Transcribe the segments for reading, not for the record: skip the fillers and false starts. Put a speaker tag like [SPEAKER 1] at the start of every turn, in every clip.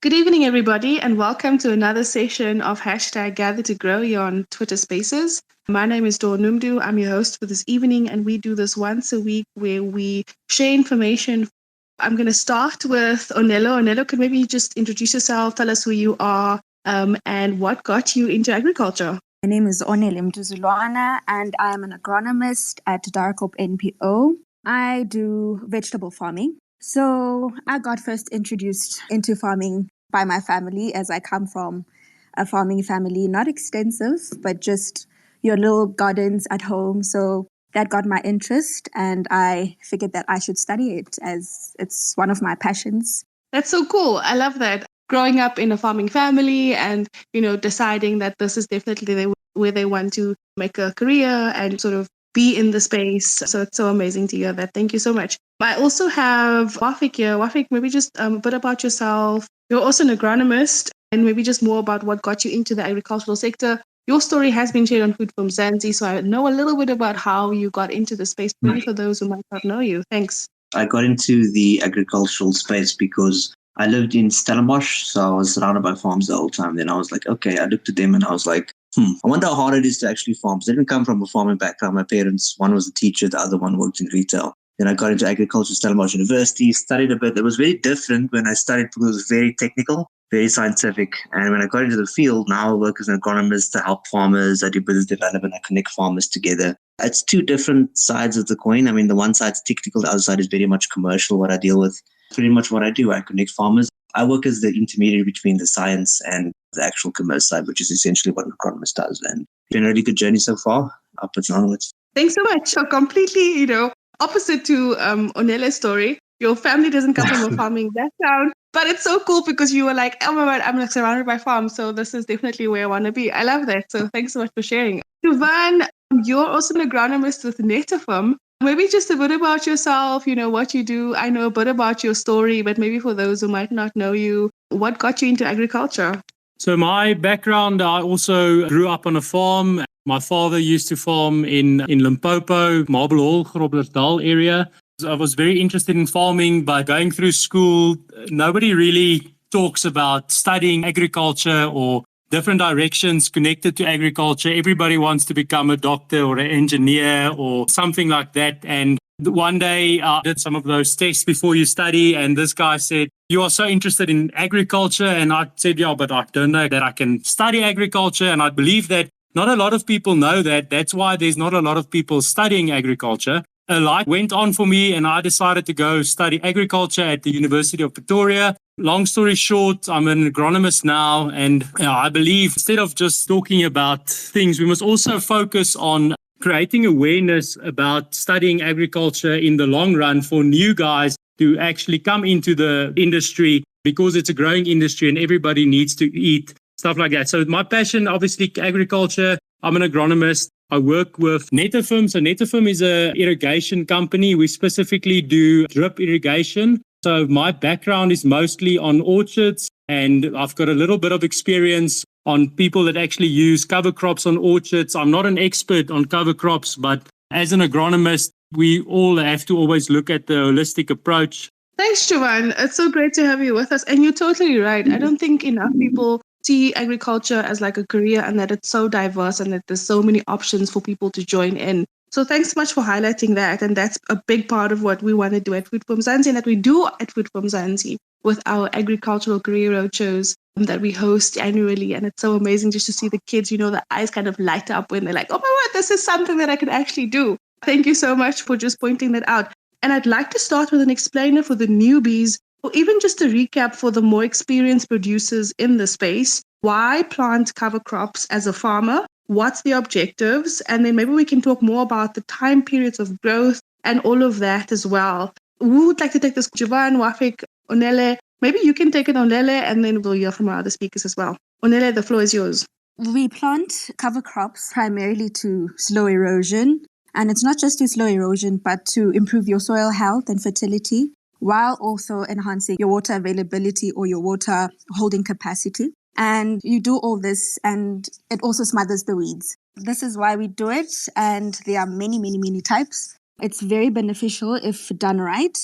[SPEAKER 1] Good evening, everybody, and welcome to another session of hashtag Gather to Grow here on Twitter Spaces. My name is Dawn Numdu. I'm your host for this evening, and we do this once a week where we share information. I'm going to start with Onelo. Onelo, could maybe just introduce yourself, tell us who you are, and what got you into agriculture?
[SPEAKER 2] My name is Onele Mduzulwana, and I am an agronomist at Darkop NPO. I do vegetable farming. So I got first introduced into farming by my family, as I come from a farming family, not extensive, but just your little gardens at home. So that got my interest, and I figured that I should study it as it's one of my passions.
[SPEAKER 1] That's so cool. I love that. Growing up in a farming family and, deciding that this is definitely where they want to make a career and sort of be in the space. So it's so amazing to hear that. Thank you so much. I also have Wafik here. Wafik, maybe just a bit about yourself. You're also an agronomist, and maybe just more about what got you into the agricultural sector. Your story has been shared on Food from Zanzi, so I know a little bit about how you got into the space, maybe for those who might not know you. Thanks.
[SPEAKER 3] I got into the agricultural space because I lived in Stellenbosch, so I was surrounded by farms the whole time. Then I was like, okay, I looked at them and I was like, I wonder how hard it is to actually farm. I didn't come from a farming background. My parents, one was a teacher, the other one worked in retail. Then I got into agriculture at Stellenbosch University, studied a bit. It was very different when I studied because it was very technical, very scientific. And when I got into the field, now I work as an agronomist to help farmers. I do business development. I connect farmers together. It's two different sides of the coin. I mean, the one side's technical, the other side is very much commercial, what I deal with. Pretty much what I do, I connect farmers. I work as the intermediary between the science and the actual commerce side, which is essentially what an agronomist does. And it's been a really good journey so far, upwards and onwards.
[SPEAKER 1] Thanks so much. So completely, opposite to Onele's story. Your family doesn't come from a farming background, but it's so cool because you were like, oh my God, I'm like surrounded by farms. So this is definitely where I want to be. I love that. So thanks so much for sharing. Sivan, you're also an agronomist with Netafim. Maybe just a bit about yourself, what you do. I know a bit about your story, but maybe for those who might not know you, what got you into agriculture?
[SPEAKER 4] So my background, I also grew up on a farm. My father used to farm in Limpopo, Marble Hall, Groblersdal area. I was very interested in farming, but going through school, nobody really talks about studying agriculture or different directions connected to agriculture. Everybody wants to become a doctor or an engineer or something like that. And one day I did some of those tests before you study, and this guy said, you are so interested in agriculture. And I said, yeah, but I don't know that I can study agriculture. And I believe that not a lot of people know that. That's why there's not a lot of people studying agriculture. A light went on for me, and I decided to go study agriculture at the University of Pretoria. Long story short, I'm an agronomist now, and I believe instead of just talking about things, we must also focus on creating awareness about studying agriculture in the long run for new guys to actually come into the industry, because it's a growing industry and everybody needs to eat, stuff like that. So my passion, obviously, agriculture. I'm an agronomist. I work with Netafim. So Netafim is an irrigation company. We specifically do drip irrigation. So my background is mostly on orchards, and I've got a little bit of experience on people that actually use cover crops on orchards. I'm not an expert on cover crops, but as an agronomist, we all have to always look at the holistic approach.
[SPEAKER 1] Thanks, Sivan. It's so great to have you with us. And you're totally right. I don't think enough people see agriculture as like a career, and that it's so diverse and that there's so many options for people to join in. So thanks so much for highlighting that. And that's a big part of what we want to do at Food from Zanzi, and that we do at Food from Zanzi with our agricultural career roadshows that we host annually. And it's so amazing just to see the kids, the eyes kind of light up when they're like, oh my word, this is something that I can actually do. Thank you so much for just pointing that out. And I'd like to start with an explainer for the newbies, or even just a recap for the more experienced producers in the space. Why plant cover crops as a farmer? What's the objectives? And then maybe we can talk more about the time periods of growth and all of that as well. Who would like to take this? Sivan, Wafik, Onele. Maybe you can take it, Onele, and then we'll hear from our other speakers as well. Onele, the floor is yours.
[SPEAKER 2] We plant cover crops primarily to slow erosion. And it's not just to slow erosion, but to improve your soil health and fertility, while also enhancing your water availability or your water holding capacity. And you do all this, and it also smothers the weeds. This is why we do it, and there are many, many, many types. It's very beneficial if done right.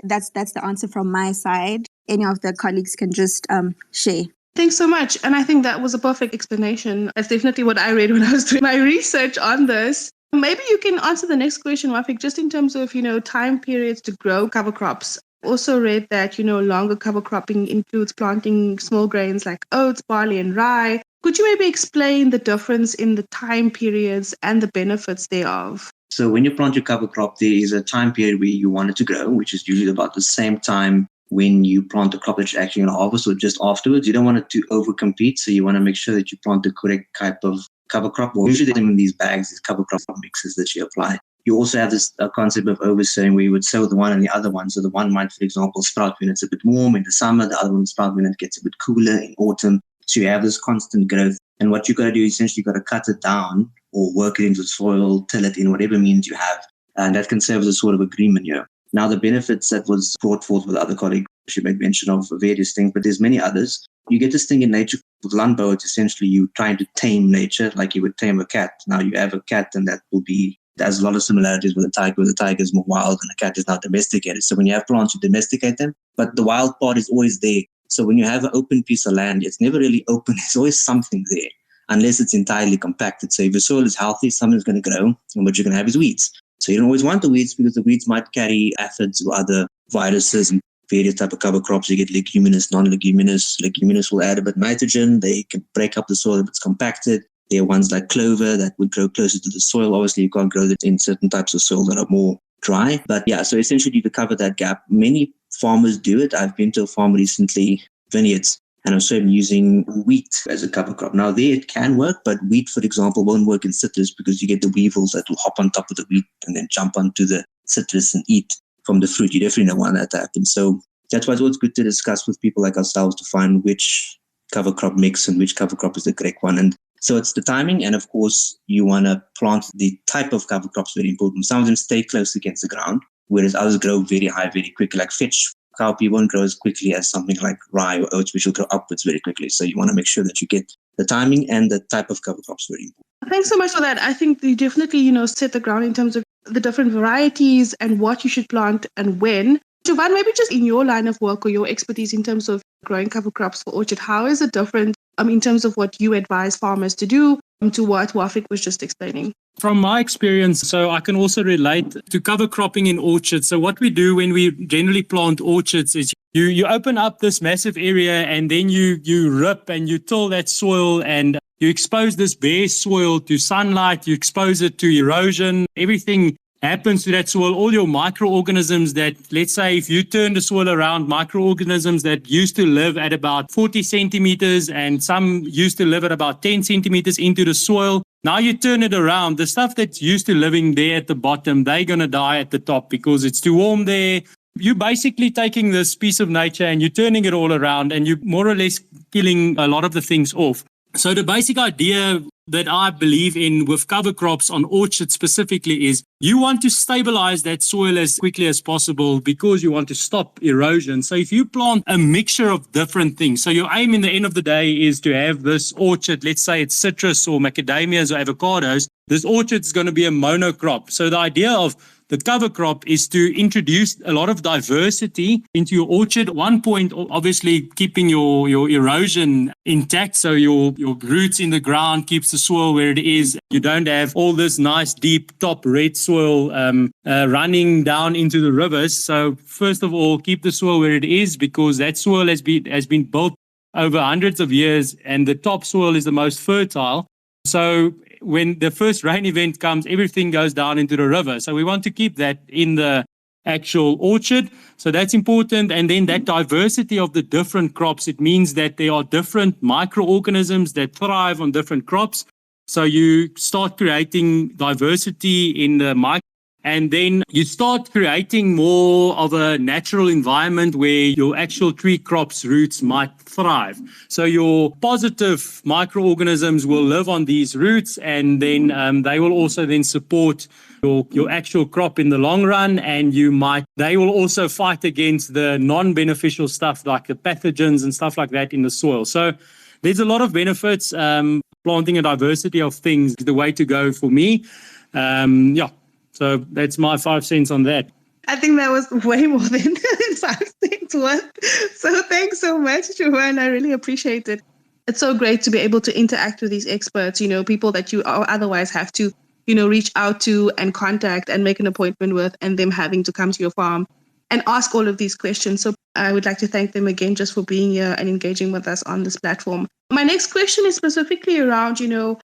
[SPEAKER 2] That's the answer from my side. any of the colleagues can just share.
[SPEAKER 1] Thanks so much. And I think that was a perfect explanation. That's definitely what I read when I was doing my research on this. Maybe you can answer the next question, Wafik, just in terms of, time periods to grow cover crops. Also read that, longer cover cropping includes planting small grains like oats, barley, and rye. Could you maybe explain the difference in the time periods and the benefits thereof?
[SPEAKER 3] So when you plant your cover crop, there is a time period where you want it to grow, which is usually about the same time when you plant the crop that you're actually going to harvest, or just afterwards. You don't want it to overcompete, so you want to make sure that you plant the correct type of cover crop. Well, usually they're in these bags, these cover crop mixes that you apply. You also have this concept of oversowing, where you would sow the one and the other one. So the one might, for example, sprout when it's a bit warm in the summer, the other one sprout when it gets a bit cooler in autumn. So you have this constant growth. And what you've got to do is essentially you've got to cut it down or work it into soil, till it in whatever means you have. And that can serve as a sort of agreement here. Now, the benefits that was brought forth with other colleagues, she made mention of various things, but there's many others. You get this thing in nature with landbouw. It's essentially you trying to tame nature like you would tame a cat. Now you have a cat, and that will be, there's a lot of similarities with a tiger, where the tiger is more wild and the cat is now domesticated. So when you have plants, you domesticate them, but the wild part is always there. So when you have an open piece of land, it's never really open. There's always something there, unless it's entirely compacted. So if the soil is healthy, something's going to grow, and what you're going to have is weeds. So you don't always want the weeds, because the weeds might carry aphids or other viruses and various type of cover crops. You get leguminous, non-leguminous. Leguminous will add a bit of nitrogen. They can break up the soil if it's compacted. There are ones like clover that would grow closer to the soil. Obviously, you can't grow that in certain types of soil that are more dry. But yeah, so essentially to cover that gap, many farmers do it. I've been to a farm recently, vineyards, and I'm certainly using wheat as a cover crop. Now there it can work, but wheat, for example, won't work in citrus, because you get the weevils that will hop on top of the wheat and then jump onto the citrus and eat from the fruit. You definitely don't want that to happen. So that's why it's always good to discuss with people like ourselves to find which cover crop mix and which cover crop is the correct one. And so it's the timing, and of course you want to plant the type of cover crops, very important. Some of them stay close against the ground, whereas others grow very high very quickly. Like fetch cowpea won't grow as quickly as something like rye or oats, which will grow upwards very quickly. So you want to make sure that you get the timing and the type of cover crops very important.
[SPEAKER 1] Thanks so much for that. I think you definitely, set the ground in terms of the different varieties and what you should plant and when. Jovan, maybe just in your line of work or your expertise in terms of growing cover crops for orchard, how is it different in terms of what you advise farmers to do to what Wafik was just explaining?
[SPEAKER 4] From my experience, so I can also relate to cover cropping in orchards. So what we do when we generally plant orchards is you open up this massive area, and then you rip and you till that soil, and you expose this bare soil to sunlight, you expose it to erosion, everything happens to that soil. All your microorganisms that, let's say, if you turn the soil around, microorganisms that used to live at about 40 centimeters and some used to live at about 10 centimeters into the soil. Now you turn it around, the stuff that's used to living there at the bottom, they're going to die at the top because it's too warm there. You're basically taking this piece of nature and you're turning it all around, and you're more or less killing a lot of the things off. So the basic idea that I believe in with cover crops on orchards specifically is you want to stabilize that soil as quickly as possible, because you want to stop erosion. So if you plant a mixture of different things, so your aim in the end of the day is to have this orchard, let's say it's citrus or macadamias or avocados, this orchard is going to be a monocrop. So the idea of the cover crop is to introduce a lot of diversity into your orchard. One point, obviously, keeping your erosion intact, so your roots in the ground keeps the soil where it is. You don't have all this nice deep top red soil running down into the rivers. So first of all, keep the soil where it is, because that soil has been built over hundreds of years, and the top soil is the most fertile. So when the first rain event comes, everything goes down into the river. So we want to keep that in the actual orchard. So that's important. And then that diversity of the different crops, it means that there are different microorganisms that thrive on different crops. So you start creating diversity in the and then you start creating more of a natural environment where your actual tree crops' roots might thrive. So your positive microorganisms will live on these roots, and then they will also then support your actual crop in the long run, and they will also fight against the non-beneficial stuff like the pathogens and stuff like that in the soil. So there's a lot of benefits. Planting a diversity of things is the way to go for me. So that's my 5 cents on that.
[SPEAKER 1] I think that was way more than 5 cents. it's worth. So thanks so much, Joanne. I really appreciate it. It's so great to be able to interact with these experts, people that you otherwise have to, reach out to and contact and make an appointment with, and them having to come to your farm and ask all of these questions. So I would like to thank them again just for being here and engaging with us on this platform. My next question is specifically around,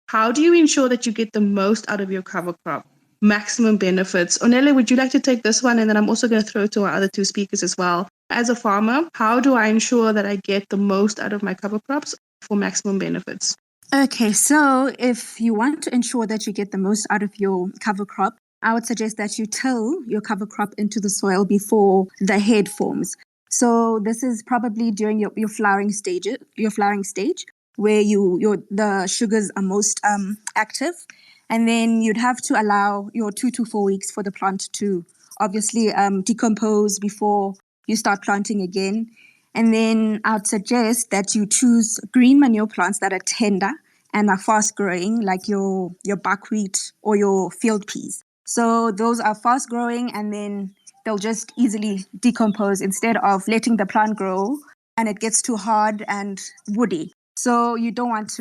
[SPEAKER 1] how do you ensure that you get the most out of your cover crop? Maximum benefits. Onele, would you like to take this one? And then I'm also going to throw to our other two speakers as well. As a farmer, how do I ensure that I get the most out of my cover crops for maximum benefits?
[SPEAKER 2] Okay, so if you want to ensure that you get the most out of your cover crop, I would suggest that you till your cover crop into the soil before the head forms. So this is probably during your flowering stage, where the sugars are most active. And then you'd have to allow your 2 to 4 weeks for the plant to obviously decompose before you start planting again. And then I'd suggest that you choose green manure plants that are tender and are fast growing, like your buckwheat or your field peas. So those are fast growing, and then they'll just easily decompose instead of letting the plant grow and it gets too hard and woody. So you don't want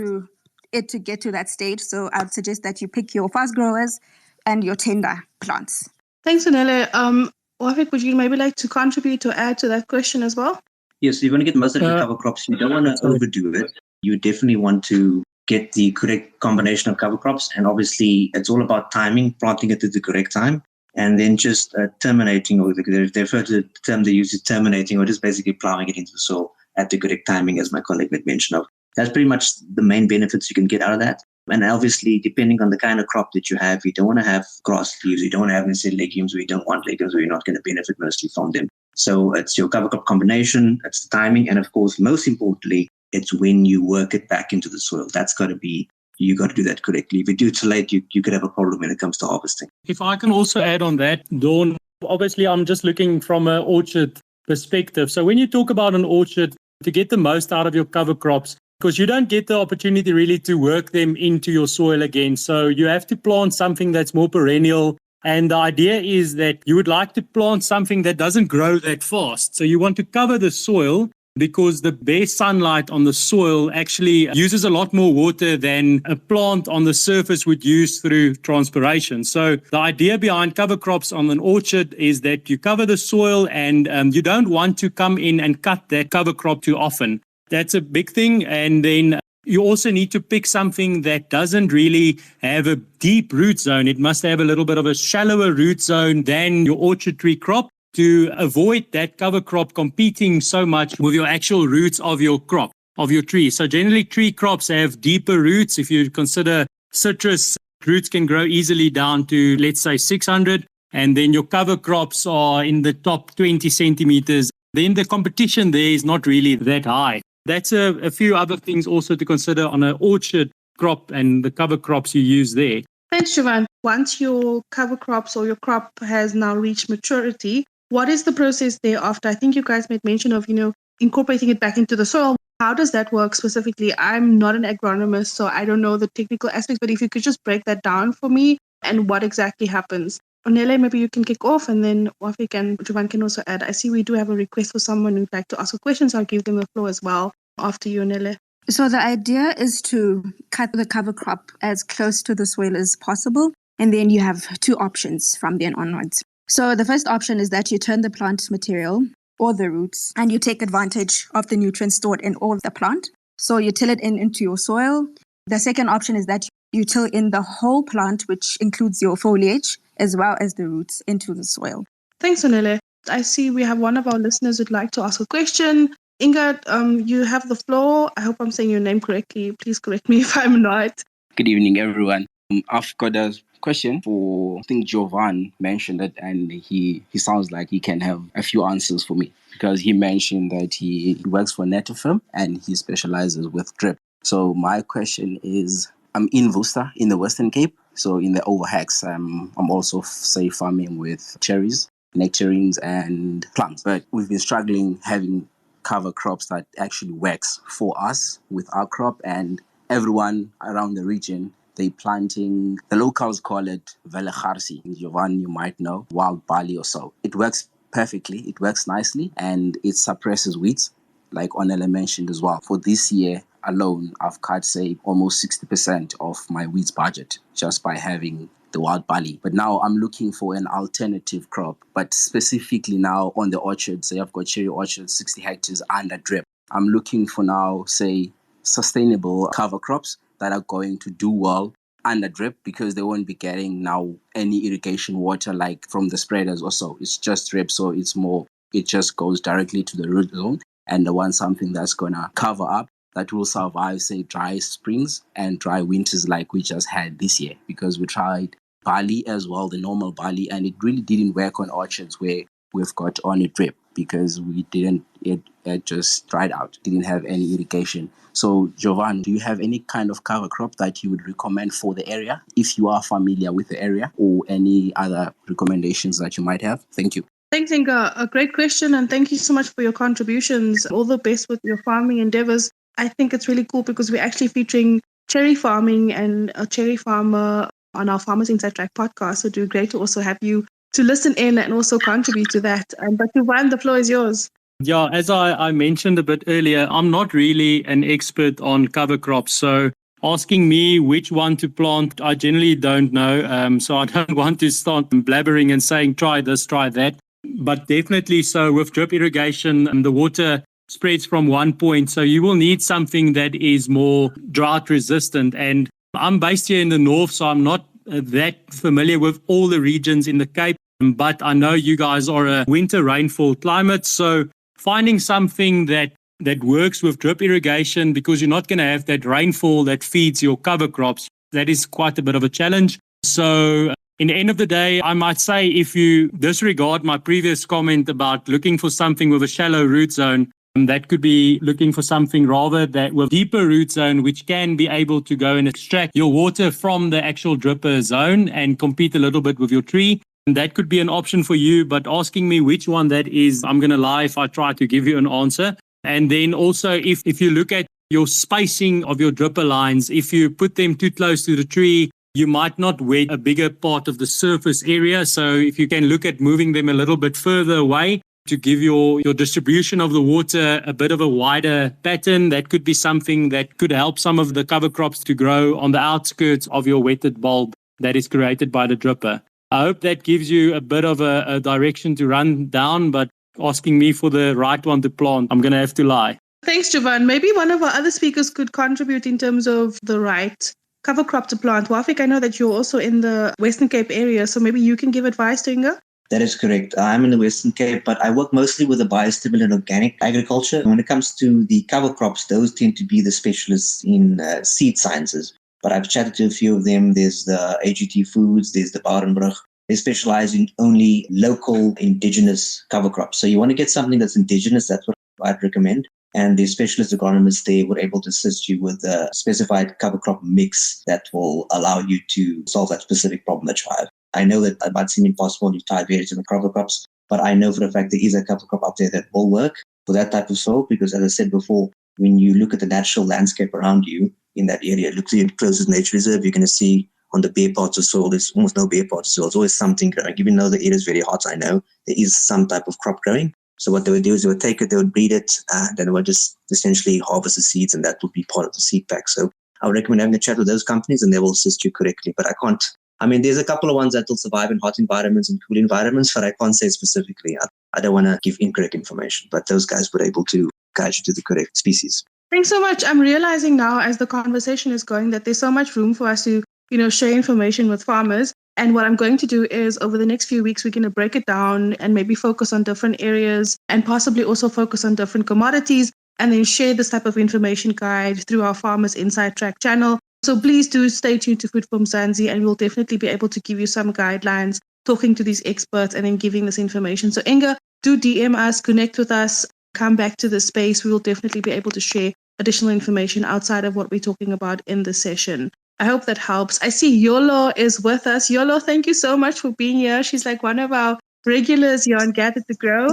[SPEAKER 2] it to get to that stage. So I'd suggest that you pick your fast growers and your tender plants.
[SPEAKER 1] Thanks, Onele. Wafik, would you maybe like to contribute or add to that question as well?
[SPEAKER 3] Yes, you want to get most of the cover crops. You don't want to overdo it. You definitely want to get the correct combination of cover crops. And obviously, it's all about timing, planting it at the correct time, and then just terminating, or they refer to the term they use is terminating, or just basically plowing it into the soil at the correct timing, as my colleague had mentioned. That's pretty much the main benefits you can get out of that. And obviously, depending on the kind of crop that you have, you don't want to have grass leaves, you don't want to have necessarily legumes, or you don't want legumes where you're not going to benefit mostly from them. So it's your cover crop combination, it's the timing, and of course, most importantly, it's when you work it back into the soil. That's got to be, you got to do that correctly. If you do it too late, you could have a problem when it comes to harvesting.
[SPEAKER 4] If I can also add on that, Dawn, obviously I'm just looking from an orchard perspective. So when you talk about an orchard, to get the most out of your cover crops, because you don't get the opportunity really to work them into your soil again. So you have to plant something that's more perennial. And the idea is that you would like to plant something that doesn't grow that fast. So you want to cover the soil, because the bare sunlight on the soil actually uses a lot more water than a plant on the surface would use through transpiration. So the idea behind cover crops on an orchard is that you cover the soil, and you don't want to come in and cut that cover crop too often. That's a big thing. And then you also need to pick something that doesn't really have a deep root zone. It must have a little bit of a shallower root zone than your orchard tree crop, to avoid that cover crop competing so much with your actual roots of your crop, of your tree. So generally tree crops have deeper roots. If you consider citrus, roots can grow easily down to, let's say, 600. And then your cover crops are in the top 20 centimeters. Then the competition there is not really that high. That's a few other things also to consider on an orchard crop and the cover crops you use there.
[SPEAKER 1] Thanks, Siobhan. Once your cover crops or your crop has now reached maturity, what is the process thereafter? I think you guys made mention of, incorporating it back into the soil. How does that work specifically? I'm not an agronomist, so I don't know the technical aspects, but if you could just break that down for me and what exactly happens. Onele, maybe you can kick off, and then Wafik and Jovan can also add. I see we do have a request for someone who'd like to ask a question, so I'll give them the floor as well after you, Onele.
[SPEAKER 2] So the idea is to cut the cover crop as close to the soil as possible, and then you have two options from then onwards. So the first option is that you turn the plant material or the roots, and you take advantage of the nutrients stored in all of the plant. So you till it into your soil. The second option is that you till in the whole plant, which includes your foliage as well as the roots, into the soil.
[SPEAKER 1] Thanks, Onele. I see we have one of our listeners who'd like to ask a question. Inga, you have the floor. I hope I'm saying your name correctly. Please correct me if I'm not.
[SPEAKER 5] Good evening, everyone. I've got a question for, I think Jovan mentioned it, and he sounds like he can have a few answers for me, because he mentioned that he works for Netafim and he specializes with drip. So my question is, I'm in Worcester in the Western Cape, so in the overhacks. I'm also, say, farming with cherries, nectarines and plums. But we've been struggling having cover crops that actually works for us with our crop, and everyone around the region, they planting, the locals call it Vele Kharsi. Jovan, you might know, wild barley or so. It works perfectly. It works nicely and it suppresses weeds, like Onela mentioned as well. For this year alone, I've cut, say, almost 60% of my weeds budget just by having the wild barley. But now I'm looking for an alternative crop, but specifically now on the orchards. Say I've got cherry orchards, 60 hectares under drip. I'm looking for now, say, sustainable cover crops that are going to do well under drip, because they won't be getting now any irrigation water like from the spreaders or so. It's just drip, so it just goes directly to the root zone. And I want something that's gonna cover up, that will survive, say, dry springs and dry winters like we just had this year, because we tried barley as well, the normal barley, and it really didn't work on orchards where we've got on a drip, because it just dried out, didn't have any irrigation. So Jovan, do you have any kind of cover crop that you would recommend for the area, if you are familiar with the area, or any other recommendations that you might have? Thank you.
[SPEAKER 1] Thanks, Inga. A great question, and thank you so much for your contributions. All the best with your farming endeavors. I think it's really cool because we're actually featuring cherry farming and a cherry farmer on our Farmers Inside Track podcast. So it would be great to also have you to listen in and also contribute to that. But Jovan, the floor is yours.
[SPEAKER 4] Yeah, as I mentioned a bit earlier, I'm not really an expert on cover crops. So asking me which one to plant, I generally don't know. So I don't want to start blabbering and saying, try this, try that. But definitely, so with drip irrigation, the water spreads from one point. So you will need something that is more drought resistant. And I'm based here in the north, so I'm not that familiar with all the regions in the Cape. But I know you guys are a winter rainfall climate. So finding something that works with drip irrigation, because you're not going to have that rainfall that feeds your cover crops, that is quite a bit of a challenge. So in the end of the day, I might say, if you disregard my previous comment about looking for something with a shallow root zone, that could be looking for something rather that with deeper root zone, which can be able to go and extract your water from the actual dripper zone and compete a little bit with your tree. And that could be an option for you, but asking me which one that is, I'm going to lie if I try to give you an answer. And then also, if you look at your spacing of your dripper lines, if you put them too close to the tree, you might not wet a bigger part of the surface area. So if you can look at moving them a little bit further away to give your distribution of the water a bit of a wider pattern, that could be something that could help some of the cover crops to grow on the outskirts of your wetted bulb that is created by the dripper. I hope that gives you a bit of a direction to run down, but asking me for the right one to plant, I'm going to have to lie.
[SPEAKER 1] Thanks, Jovan. Maybe one of our other speakers could contribute in terms of the right cover crop to plant. Wafik, I know that you're also in the Western Cape area, so maybe you can give advice to Inga?
[SPEAKER 3] That is correct. I'm in the Western Cape, but I work mostly with the biostimulant organic agriculture. When it comes to the cover crops, those tend to be the specialists in seed sciences. But I've chatted to a few of them. There's the AGT Foods, there's the Bauernbrug. They specialize in only local indigenous cover crops. So you want to get something that's indigenous, that's what I'd recommend. And the specialist agronomists, they were able to assist you with a specified cover crop mix that will allow you to solve that specific problem that you have. I know that it might seem impossible, you tie various different cover crops, but I know for a fact there is a cover crop out there that will work for that type of soil, because as I said before, when you look at the natural landscape around you in that area, look at the closest nature reserve, you're going to see on the bare parts of soil, there's almost no bare parts of soil. There's always something growing. Even though the air is very hot, I know there is some type of crop growing. So what they would do is they would take it, they would breed it, and then they would just essentially harvest the seeds, and that would be part of the seed pack. So I would recommend having a chat with those companies, and they will assist you correctly. But there's a couple of ones that will survive in hot environments and cool environments, but I can't say specifically. I don't want to give incorrect information, but those guys were able to guide you to the correct species.
[SPEAKER 1] Thanks so much. I'm realizing now as the conversation is going that there's so much room for us to, share information with farmers. And what I'm going to do is over the next few weeks, we're going to break it down and maybe focus on different areas and possibly also focus on different commodities, and then share this type of information guide through our Farmers Inside Track channel. So please do stay tuned to Food from Mzansi, and we'll definitely be able to give you some guidelines, talking to these experts and then giving this information. So Inga, do DM us, connect with us, come back to the space. We will definitely be able to share additional information outside of what we're talking about in the session. I hope that helps. I see Yolo is with us. Yolo, thank you so much for being here. She's like one of our regulars here on Gather to Grow.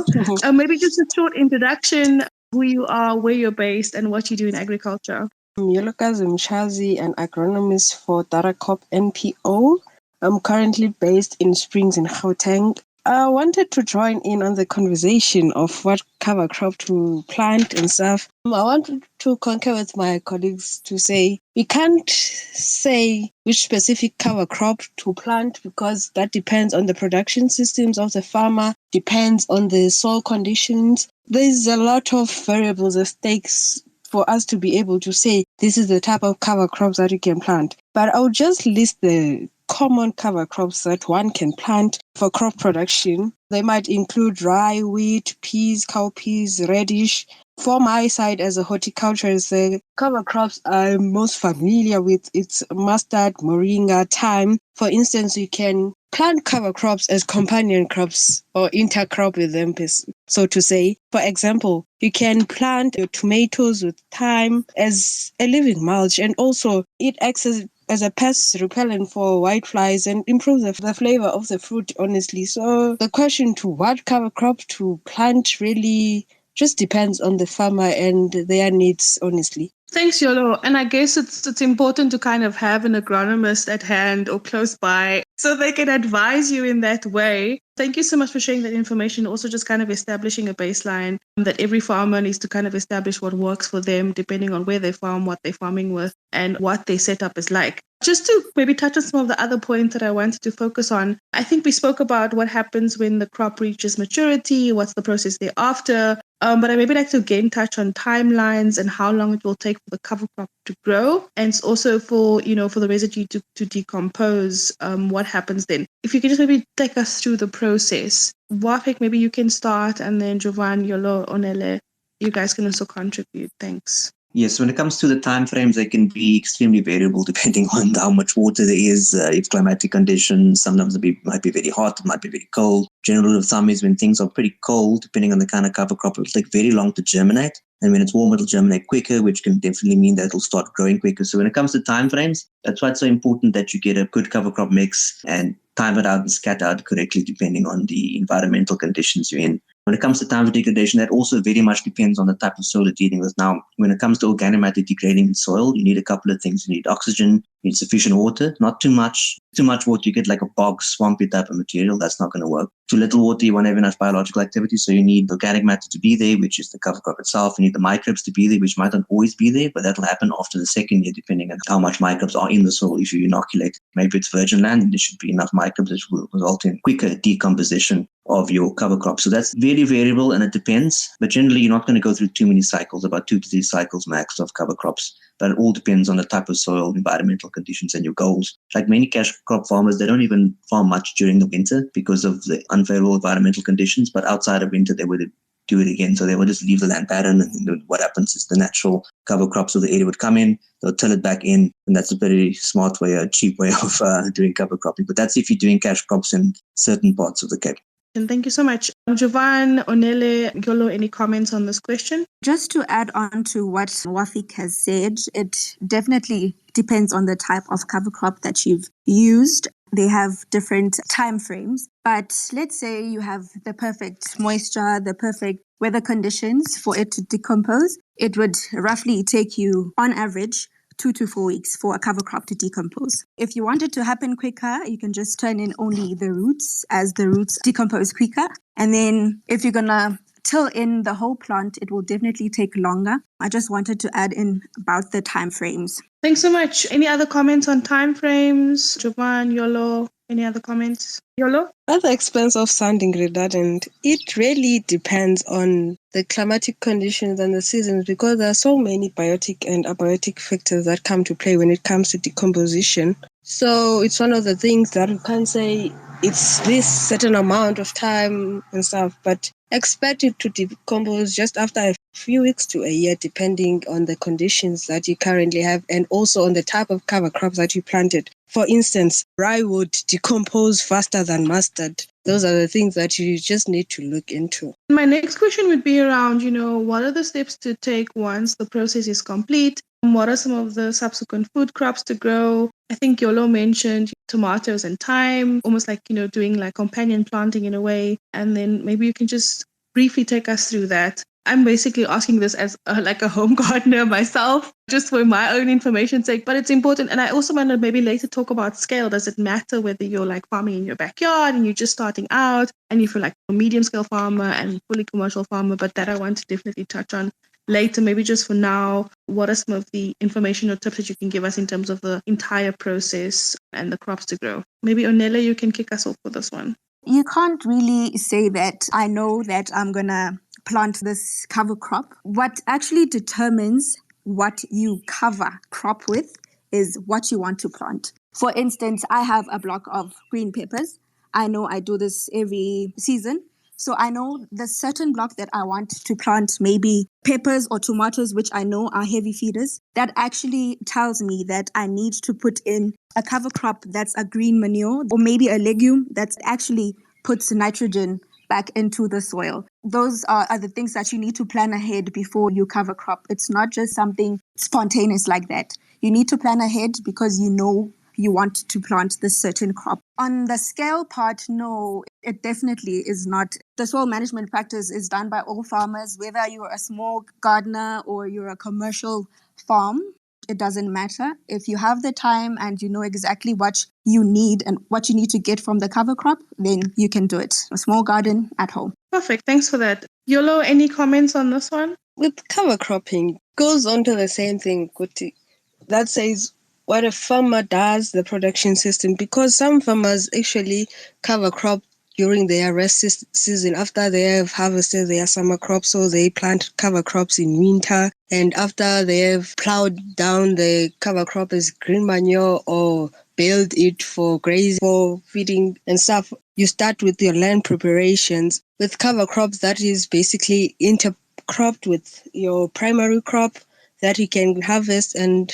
[SPEAKER 1] Maybe just a short introduction, who you are, where you're based, and what you do in agriculture.
[SPEAKER 6] I'm Yolokazi Mchazi, an agronomist for DARACOP NPO. I'm currently based in Springs in Gauteng. I wanted to join in on the conversation of what cover crop to plant and stuff. I wanted to concur with my colleagues to say we can't say which specific cover crop to plant because that depends on the production systems of the farmer, depends on the soil conditions. There's a lot of variables at stakes for us to be able to say this is the type of cover crops that you can plant. But I'll just list the common cover crops that one can plant for crop production. They might include rye, wheat, peas, cowpeas, radish. For my side as a horticulturist, the cover crops I'm most familiar with, it's mustard, moringa, thyme. For instance, you can plant cover crops as companion crops or intercrop with them, so to say. For example, you can plant your tomatoes with thyme as a living mulch, and also it acts as a pest repellent for whiteflies and improves the flavor of the fruit, honestly. So the question to what cover crop to plant really just depends on the farmer and their needs, honestly.
[SPEAKER 1] Thanks, Yolo. And I guess it's important to kind of have an agronomist at hand or close by so they can advise you in that way. Thank you so much for sharing that information. Also, just kind of establishing a baseline that every farmer needs to kind of establish what works for them, depending on where they farm, what they're farming with, and what their setup is like. Just to maybe touch on some of the other points that I wanted to focus on, I think we spoke about what happens when the crop reaches maturity, what's the process thereafter. But I maybe like to again touch on timelines and how long it will take for the cover crop to grow, and also for the residue to decompose. What happens then? If you could just maybe take us through the process. Wafik, maybe you can start, and then Jovan, Yolo, Onele, you guys can also contribute. Thanks.
[SPEAKER 3] Yes, when it comes to the timeframes, they can be extremely variable depending on how much water there is, if climatic conditions. Sometimes it might be very hot, it might be very cold. General rule of thumb is when things are pretty cold, depending on the kind of cover crop, it'll take very long to germinate. And when it's warm, it'll germinate quicker, which can definitely mean that it'll start growing quicker. So when it comes to timeframes, that's why it's so important that you get a good cover crop mix and time it out and scatter out correctly depending on the environmental conditions you're in. When it comes to time for degradation, that also very much depends on the type of soil you're dealing with. Now, when it comes to organic matter degrading in soil, you need a couple of things. You need oxygen, you need sufficient water, not too much. Too much water, you get like a bog, swampy type of material. That's not going to work. Too little water, you won't have enough biological activity. So you need organic matter to be there, which is the cover crop itself. You need the microbes to be there, which might not always be there, but that'll happen after the second year, depending on how much microbes are in the soil. If you inoculate, maybe it's virgin land, and there should be enough microbes that will result in quicker decomposition of your cover crop. So that's very variable and it depends. But generally, you're not going to go through too many cycles, about 2 to 3 cycles max of cover crops. But it all depends on the type of soil, environmental conditions, and your goals. Like many cash crop farmers, they don't even farm much during the winter because of the unfavorable environmental conditions. But outside of winter, they would do it again. So they would just leave the land barren. And what happens is the natural cover crops of the area would come in, they'll till it back in. And that's a very smart way, a cheap way of doing cover cropping. But that's if you're doing cash crops in certain parts of the Cape.
[SPEAKER 1] And thank you so much. Jovan, Onele, Yolo, any comments on this question?
[SPEAKER 2] Just to add on to what Wafik has said, it definitely depends on the type of cover crop that you've used. They have different time frames. But let's say you have the perfect moisture, the perfect weather conditions for it to decompose. It would roughly take you, on average, 2 to 4 weeks for a cover crop to decompose. If you want it to happen quicker, you can just turn in only the roots as the roots decompose quicker. And then if you're going to till in the whole plant, it will definitely take longer. I just wanted to add in about the time frames.
[SPEAKER 1] Thanks so much. Any other comments on time frames? Jovan, Yolo, any other comments? Yolo?
[SPEAKER 6] At the expense of sounding redundant, it really depends on the climatic conditions and the seasons because there are so many biotic and abiotic factors that come to play when it comes to decomposition. So it's one of the things that you can't say it's this certain amount of time and stuff, but expect it to decompose just after a few weeks to a year, depending on the conditions that you currently have and also on the type of cover crops that you planted. For instance, rye would decompose faster than mustard. Those are the things that you just need to look into.
[SPEAKER 1] My next question would be around, what are the steps to take once the process is complete? What are some of the subsequent food crops to grow? I think Yolo mentioned tomatoes and thyme, almost like, doing like companion planting in a way. And then maybe you can just briefly take us through that. I'm basically asking this as like a home gardener myself, just for my own information's sake, but it's important. And I also want to maybe later talk about scale. Does it matter whether you're like farming in your backyard and you're just starting out, and if you're like a medium scale farmer and fully commercial farmer? But that I want to definitely touch on later. Maybe just for now, what are some of the information or tips that you can give us in terms of the entire process and the crops to grow? Maybe Onele, you can kick us off with this one.
[SPEAKER 2] You can't really say that I know that I'm going to plant this cover crop. What actually determines what you cover crop with is what you want to plant. For instance, I have a block of green peppers. I know I do this every season. So I know the certain block that I want to plant maybe peppers or tomatoes, which I know are heavy feeders. That actually tells me that I need to put in a cover crop that's a green manure, or maybe a legume that actually puts nitrogen back into the soil. Those are the things that you need to plan ahead before you cover crop. It's not just something spontaneous like that. You need to plan ahead because you know you want to plant this certain crop. On the scale part, no, it definitely is not. The soil management practice is done by all farmers, whether you're a small gardener or you're a commercial farm. It doesn't matter. If you have the time and you know exactly what you need and what you need to get from the cover crop, then you can do it. A small garden at home.
[SPEAKER 1] Perfect. Thanks for that. Yolo, any comments on this one?
[SPEAKER 6] With cover cropping, goes on to the same thing, Kuti. That says what a farmer does, the production system, because some farmers actually cover crop during their rest season after they have harvested their summer crops, so they plant cover crops in winter, and after they have plowed down the cover crop as green manure or baled it for grazing, for feeding and stuff, you start with your land preparations. With cover crops, that is basically intercropped with your primary crop that you can harvest and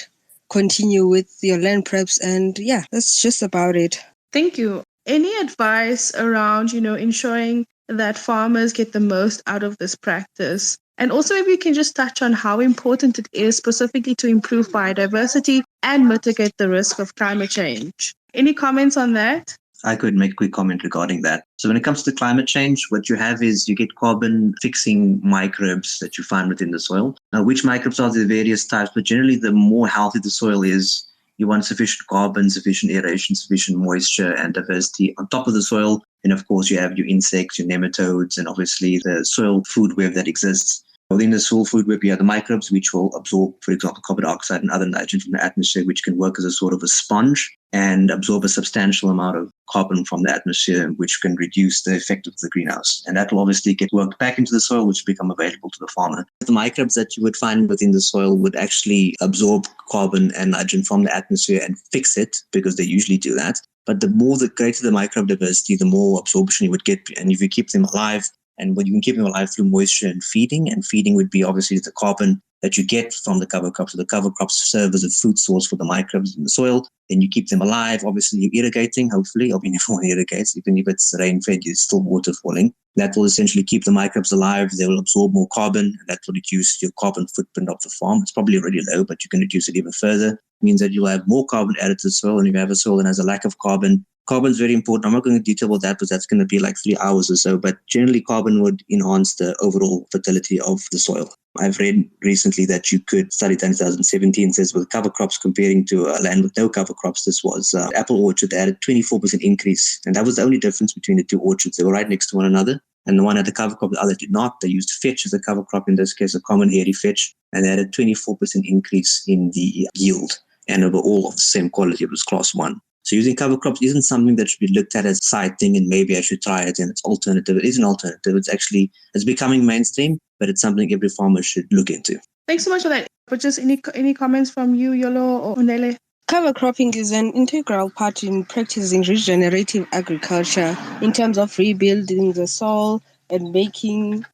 [SPEAKER 6] continue with your land preps. And yeah, that's just about it.
[SPEAKER 1] Thank you. Any advice around, ensuring that farmers get the most out of this practice? And also maybe you can just touch on how important it is specifically to improve biodiversity and mitigate the risk of climate change. Any comments on that?
[SPEAKER 3] I could make a quick comment regarding that. So when it comes to climate change, what you have is you get carbon fixing microbes that you find within the soil. Now, which microbes are the various types? But generally, the more healthy the soil is, you want sufficient carbon, sufficient aeration, sufficient moisture and diversity on top of the soil. And of course, you have your insects, your nematodes, and obviously the soil food web that exists. Within the soil food web, you have the microbes, which will absorb, for example, carbon dioxide and other nitrogen from the atmosphere, which can work as a sort of a sponge and absorb a substantial amount of carbon from the atmosphere, which can reduce the effect of the greenhouse. And that will obviously get worked back into the soil, which become available to the farmer. The microbes that you would find within the soil would actually absorb carbon and nitrogen from the atmosphere and fix it, because they usually do that. But the greater the microbe diversity, the more absorption you would get. And if you keep them alive, and when you can keep them alive through moisture and feeding would be obviously the carbon that you get from the cover crops. So the cover crops serve as a food source for the microbes in the soil. Then you keep them alive. Obviously, you're irrigating, hopefully. Everyone irrigates. Even if it's rain-fed, there's still water falling. That will essentially keep the microbes alive. They will absorb more carbon. And that will reduce your carbon footprint of the farm. It's probably already low, but you can reduce it even further. It means that you'll have more carbon added to the soil. And if you have a soil that has a lack of carbon, carbon is very important. I'm not going to detail about that because that's going to be like 3 hours or so. But generally, carbon would enhance the overall fertility of the soil. I've read recently that you could study done in 2017 says with cover crops comparing to a land with no cover crops. This was apple orchard that had a 24% increase. And that was the only difference between the two orchards. They were right next to one another. And the one had a cover crop, the other did not. They used fetch as a cover crop, in this case, a common hairy fetch. And they had a 24% increase in the yield. And overall of the same quality, it was class 1. So using cover crops isn't something that should be looked at as a side thing and maybe I should try it and it's alternative. It is an alternative. It's becoming mainstream, but it's something every farmer should look into.
[SPEAKER 1] Thanks so much for that. But just any comments from you, Yolo or Onele?
[SPEAKER 6] Cover cropping is an integral part in practicing regenerative agriculture in terms of rebuilding the soil and making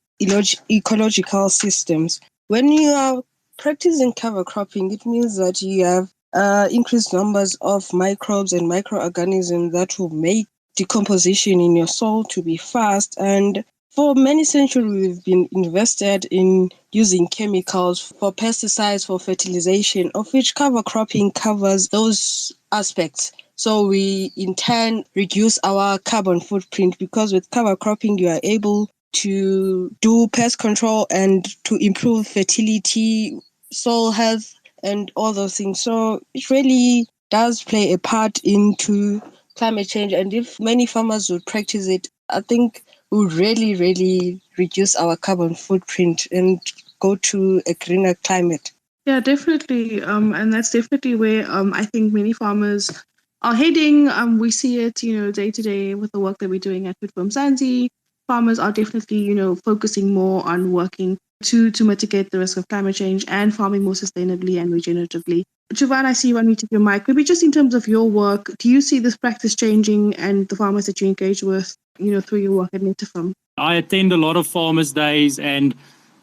[SPEAKER 6] ecological systems. When you are practicing cover cropping, it means that you have increased numbers of microbes and microorganisms that will make decomposition in your soil to be fast. And for many centuries, we've been invested in using chemicals for pesticides, for fertilization, of which cover cropping covers those aspects. So we in turn reduce our carbon footprint because with cover cropping, you are able to do pest control and to improve fertility, soil health, and all those things. So it really does play a part into climate change. And if many farmers would practice it, I think we would really, really reduce our carbon footprint and go to a greener climate.
[SPEAKER 1] Yeah, definitely. And that's definitely where I think many farmers are heading. We see it, day to day with the work that we're doing at Food for Mzansi. Farmers are definitely, focusing more on working to mitigate the risk of climate change and farming more sustainably and regeneratively. Jovan, I see you unmuted your mic. Maybe just in terms of your work, do you see this practice changing and the farmers that you engage with, through your work at Netafim?
[SPEAKER 4] I attend a lot of farmers' days, and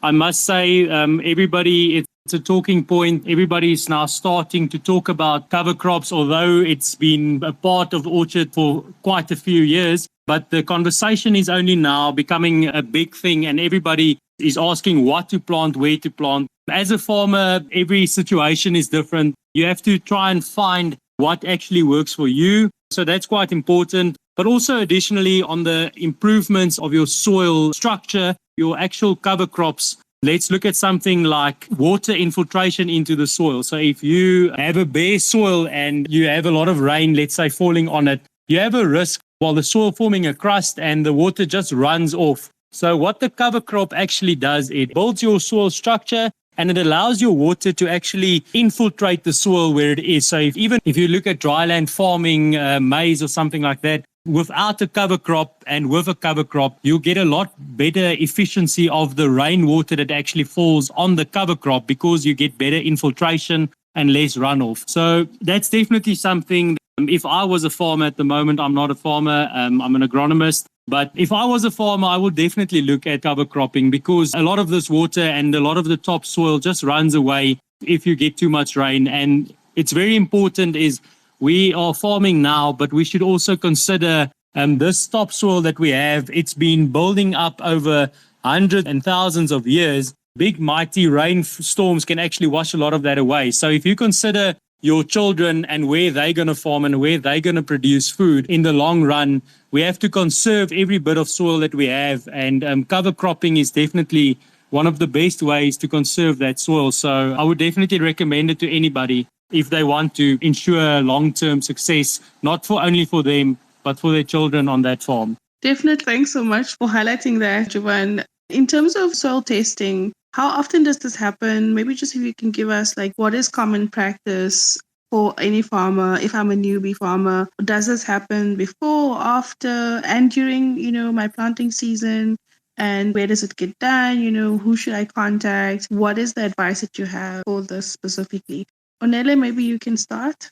[SPEAKER 4] I must say, everybody, it's a talking point. Everybody is now starting to talk about cover crops, although it's been a part of the orchard for quite a few years. But the conversation is only now becoming a big thing, and everybody is asking what to plant, where to plant. As a farmer, every situation is different. You have to try and find what actually works for you. So that's quite important. But also additionally on the improvements of your soil structure, your actual cover crops. Let's look at something like water infiltration into the soil. So if you have a bare soil and you have a lot of rain, let's say, falling on it, you have a risk while the soil forming a crust and the water just runs off. So what the cover crop actually does, it builds your soil structure and it allows your water to actually infiltrate the soil where it is. So even if you look at dryland farming, maize or something like that, without a cover crop and with a cover crop, you get a lot better efficiency of the rainwater that actually falls on the cover crop because you get better infiltration and less runoff. So that's definitely something. If I was a farmer at the moment, I'm not a farmer, I'm an agronomist. But if I was a farmer, I would definitely look at cover cropping because a lot of this water and a lot of the topsoil just runs away if you get too much rain. And it's very important is we are farming now, but we should also consider this topsoil that we have. It's been building up over hundreds and thousands of years. Big, mighty rainstorms can actually wash a lot of that away. So if you consider your children and where they're going to farm and where they're going to produce food in the long run, we have to conserve every bit of soil that we have. And cover cropping is definitely one of the best ways to conserve that soil. So I would definitely recommend it to anybody if they want to ensure long-term success, not for only for them, but for their children on that farm.
[SPEAKER 1] Definitely. Thanks so much for highlighting that, Jovan. In terms of soil testing, how often does this happen? Maybe just if you can give us what is common practice for any farmer. If I'm a newbie farmer, does this happen before, after, and during, my planting season? And where does it get done? Who should I contact? What is the advice that you have for this specifically? Onele, maybe you can start.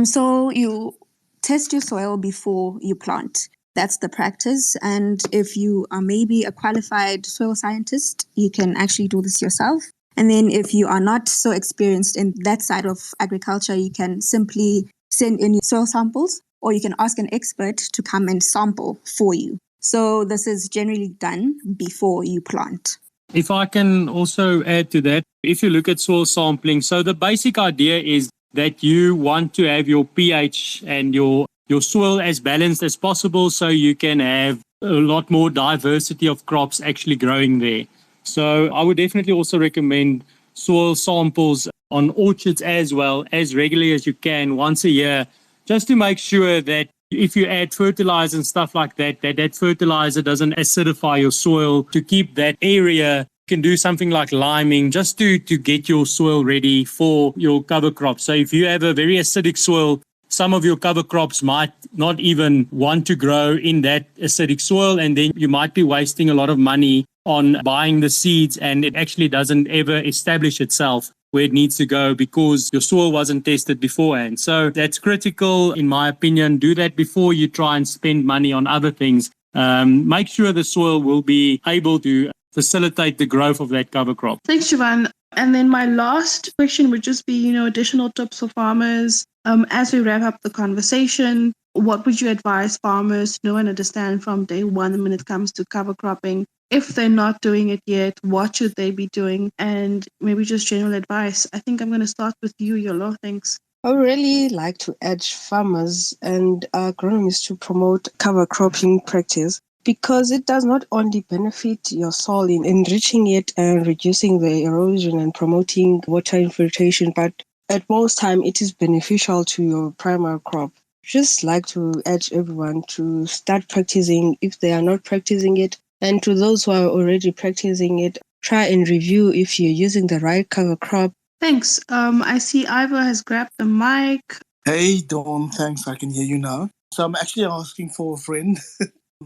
[SPEAKER 2] So you test your soil before you plant. That's the practice. And if you are maybe a qualified soil scientist, you can actually do this yourself. And then if you are not so experienced in that side of agriculture, you can simply send in your soil samples, or you can ask an expert to come and sample for you. So this is generally done before you plant.
[SPEAKER 4] If I can also add to that, if you look at soil sampling, so the basic idea is that you want to have your pH and your soil as balanced as possible so you can have a lot more diversity of crops actually growing there. So I would definitely also recommend soil samples on orchards as well, as regularly as you can, once a year, just to make sure that if you add fertilizer and stuff like that, that fertilizer doesn't acidify your soil. To keep that area, you can do something like liming just to get your soil ready for your cover crops. So if you have a very acidic soil, some of your cover crops might not even want to grow in that acidic soil, and then you might be wasting a lot of money on buying the seeds, and it actually doesn't ever establish itself where it needs to go because your soil wasn't tested beforehand. So that's critical, in my opinion. Do that before you try and spend money on other things. Make sure the soil will be able to facilitate the growth of that cover crop.
[SPEAKER 1] Thanks, Jovan. And then my last question would just be, additional tips for farmers. As we wrap up the conversation, what would you advise farmers to know and understand from day one when it comes to cover cropping? If they're not doing it yet, what should they be doing? And maybe just general advice. I think I'm going to start with you, Yolo. Thanks.
[SPEAKER 6] I would really like to urge farmers and agronomists to promote cover cropping practice because it does not only benefit your soil in enriching it and reducing the erosion and promoting water infiltration, but at most time it is beneficial to your primary crop. Just like to urge everyone to start practicing if they are not practicing it, and to those who are already practicing it, try and review if you're using the right cover crop.
[SPEAKER 1] Thanks. I see Ivor has grabbed the mic.
[SPEAKER 7] Hey, Dawn, thanks. I can hear you now. So I'm actually asking for a friend.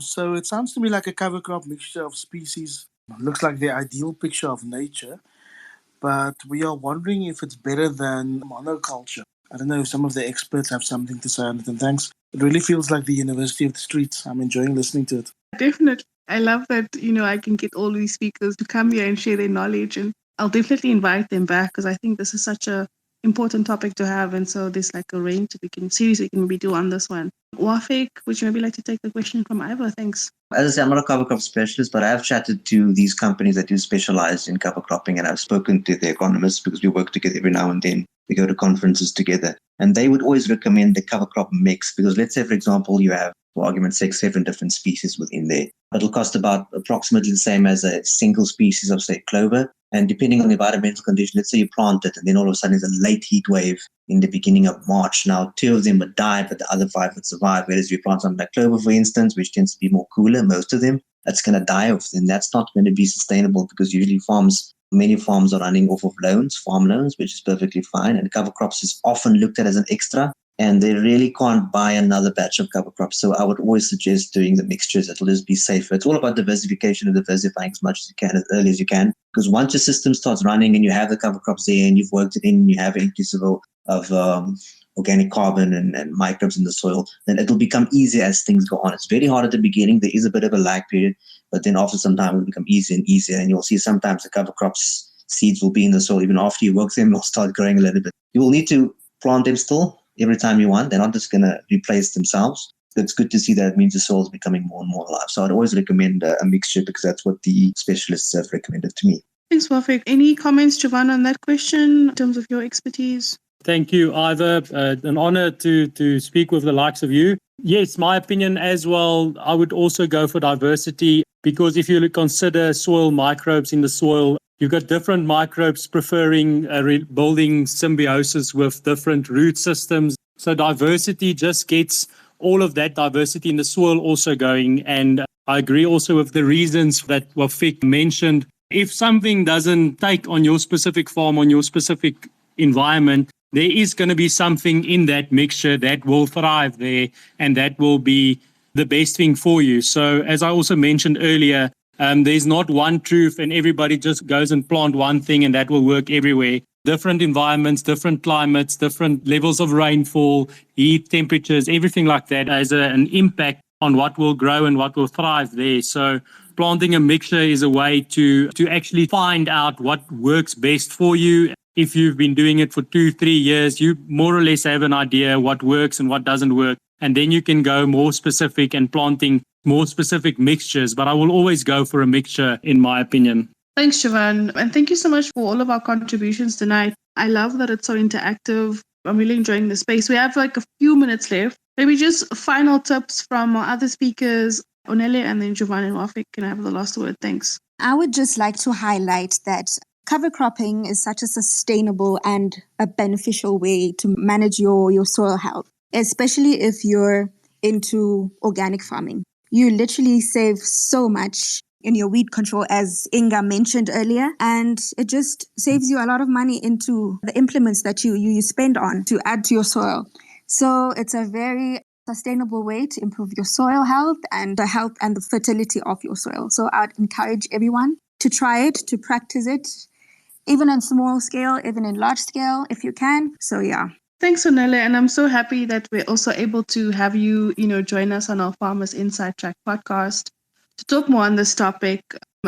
[SPEAKER 7] So it sounds to me like a cover crop mixture of species. Looks like the ideal picture of nature, but we are wondering if it's better than monoculture. I don't know if some of the experts have something to say on it, and thanks. It really feels like the University of the Streets. I'm enjoying listening to it.
[SPEAKER 1] Definitely. I love that, I can get all these speakers to come here and share their knowledge, and I'll definitely invite them back because I think this is such a important topic to have. And so there's like a range series we can maybe do on this one. Wafik, would you maybe like to take the question from Ivor? Thanks.
[SPEAKER 3] As I say, I'm not a cover crop specialist, but I have chatted to these companies that do specialize in cover cropping, and I've spoken to the economists because we work together every now and then. We go to conferences together, and they would always recommend the cover crop mix because let's say, for example, you have, for argument's sake, 7 different species within there. It'll cost about approximately the same as a single species of, say, clover. And depending on the environmental condition, let's say you plant it and then all of a sudden there's a late heat wave in the beginning of March. Now, 2 of them would die, but the other 5 would survive. Whereas if you plant something like clover, for instance, which tends to be more cooler, most of them, that's going to die off. Then that's not going to be sustainable because usually many farms are running off of farm loans, which is perfectly fine. And cover crops is often looked at as an extra. And they really can't buy another batch of cover crops. So I would always suggest doing the mixtures. It'll just be safer. It's all about diversification and diversifying as much as you can, as early as you can. Because once your system starts running and you have the cover crops there and you've worked it in and you have an increase of organic carbon and microbes in the soil, then it'll become easier as things go on. It's very hard at the beginning. There is a bit of a lag period, but then after some time it will become easier and easier. And you'll see sometimes the cover crops seeds will be in the soil. Even after you work them, they'll start growing a little bit. You will need to plant them still every time you want. They're not just going to replace themselves. It's good to see that it means the soil is becoming more and more alive. So I'd always recommend a mixture because that's what the specialists have recommended to me.
[SPEAKER 1] Thanks, Wafik. Any comments, Jovan, on that question in terms of your expertise?
[SPEAKER 4] Thank you, Ivor. An honor to speak with the likes of you. Yes, my opinion as well, I would also go for diversity because if you consider soil microbes in the soil, you've got different microbes preferring building symbiosis with different root systems. So diversity just gets all of that diversity in the soil also going. And I agree also with the reasons that Wafik mentioned. If something doesn't take on your specific farm, on your specific environment, there is going to be something in that mixture that will thrive there and that will be the best thing for you. So as I also mentioned earlier, there's not one truth and everybody just goes and plant one thing and that will work everywhere. Different environments, different climates, different levels of rainfall, heat, temperatures, everything like that has an impact on what will grow and what will thrive there. So planting a mixture is a way to actually find out what works best for you. If you've been doing it for 2-3 years, you more or less have an idea what works and what doesn't work. And then you can go more specific and planting more specific mixtures. But I will always go for a mixture, in my opinion.
[SPEAKER 1] Thanks, Jovan. And thank you so much for all of our contributions tonight. I love that it's so interactive. I'm really enjoying the space. We have like a few minutes left. Maybe just final tips from our other speakers, Onele and then Jovan and Wafik. Can I have the last word? Thanks.
[SPEAKER 2] I would just like to highlight that cover cropping is such a sustainable and a beneficial way to manage your soil health, especially if you're into organic farming. You literally save so much in your weed control, as Inga mentioned earlier, and it just saves you a lot of money into the implements that you spend on to add to your soil. So it's a very sustainable way to improve your soil health and the health and the fertility of your soil. So I'd encourage everyone to try it, to practice it, even on small scale, even in large scale, if you can. So yeah.
[SPEAKER 1] Thanks, Onele. And I'm so happy that we're also able to have you, join us on our Farmers Inside Track podcast to talk more on this topic.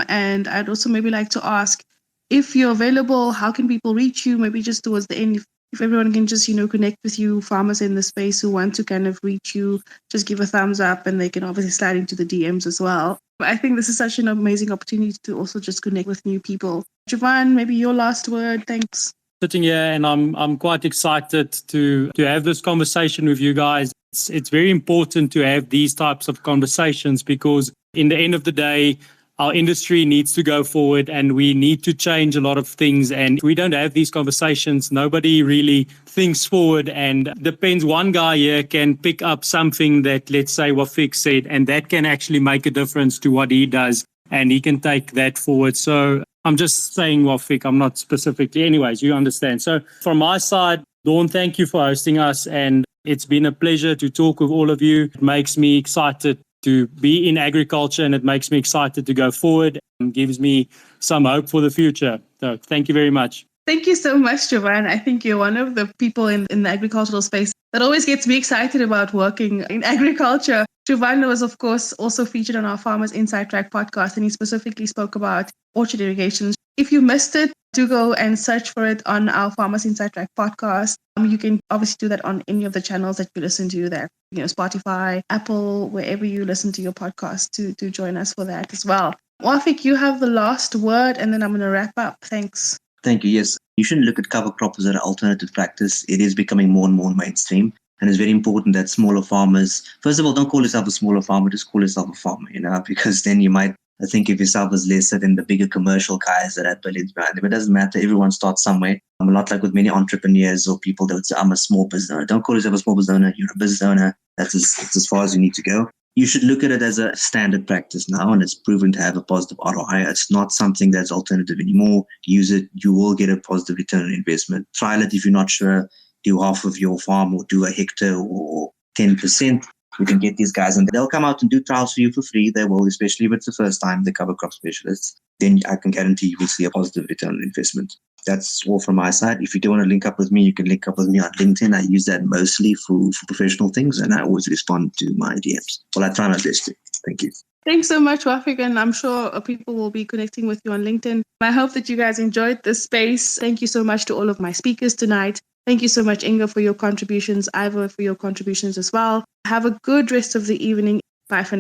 [SPEAKER 1] And I'd also maybe like to ask, if you're available, how can people reach you? Maybe just towards the end, if everyone can just, connect with you, farmers in the space who want to kind of reach you, just give a thumbs up and they can obviously slide into the DMs as well. But I think this is such an amazing opportunity to also just connect with new people. Jovan, maybe your last word. Thanks.
[SPEAKER 4] sitting here, and I'm quite excited to have this conversation with you guys. It's very important to have these types of conversations because in the end of the day, our industry needs to go forward and we need to change a lot of things. And if we don't have these conversations, nobody really thinks forward. And depends, one guy here can pick up something that, let's say, Wafik said, and that can actually make a difference to what he does. And he can take that forward. So I'm just saying Wafik, I'm not specifically. Anyways, you understand. So from my side, Dawn, thank you for hosting us. And it's been a pleasure to talk with all of you. It makes me excited to be in agriculture and it makes me excited to go forward and gives me some hope for the future. So thank you very much.
[SPEAKER 1] Thank you so much, Jovan. I think you're one of the people in the agricultural space that always gets me excited about working in agriculture. Jovan was, of course, also featured on our Farmers Inside Track podcast, and he specifically spoke about orchard irrigation. If you missed it, do go and search for it on our Farmers Inside Track podcast. You can obviously do that on any of the channels that you listen to there, Spotify, Apple, wherever you listen to your podcast, to join us for that as well. Wafik, you have the last word, and then I'm going to wrap up. Thanks.
[SPEAKER 3] Thank you. Yes, you shouldn't look at cover crop as an alternative practice. It is becoming more and more mainstream. And it's very important that smaller farmers, first of all, don't call yourself a smaller farmer, just call yourself a farmer, because then you might think of yourself as lesser than the bigger commercial guys that have billions behind them. It doesn't matter. Everyone starts somewhere. I'm a lot like with many entrepreneurs or people that would say, I'm a small business owner. Don't call yourself a small business owner. You're a business owner. That's as far as you need to go. You should look at it as a standard practice now, and it's proven to have a positive ROI. It's not something that's alternative anymore. Use it. You will get a positive return on investment. Trial it if you're not sure. Do half of your farm or do a hectare or 10%. You can get these guys and they'll come out and do trials for you for free. They will, especially if it's the first time, the cover crop specialists. Then I can guarantee you will see a positive return on investment. That's all from my side. If you do want to link up with me, you can link up with me on LinkedIn. I use that mostly for professional things, and I always respond to my DMs. Well, I try my best to. Thank you.
[SPEAKER 1] Thanks so much, Wafik, and I'm sure people will be connecting with you on LinkedIn. I hope that you guys enjoyed this space. Thank you so much to all of my speakers tonight. Thank you so much, Inga, for your contributions, Ivor, for your contributions as well. Have a good rest of the evening. Bye for now.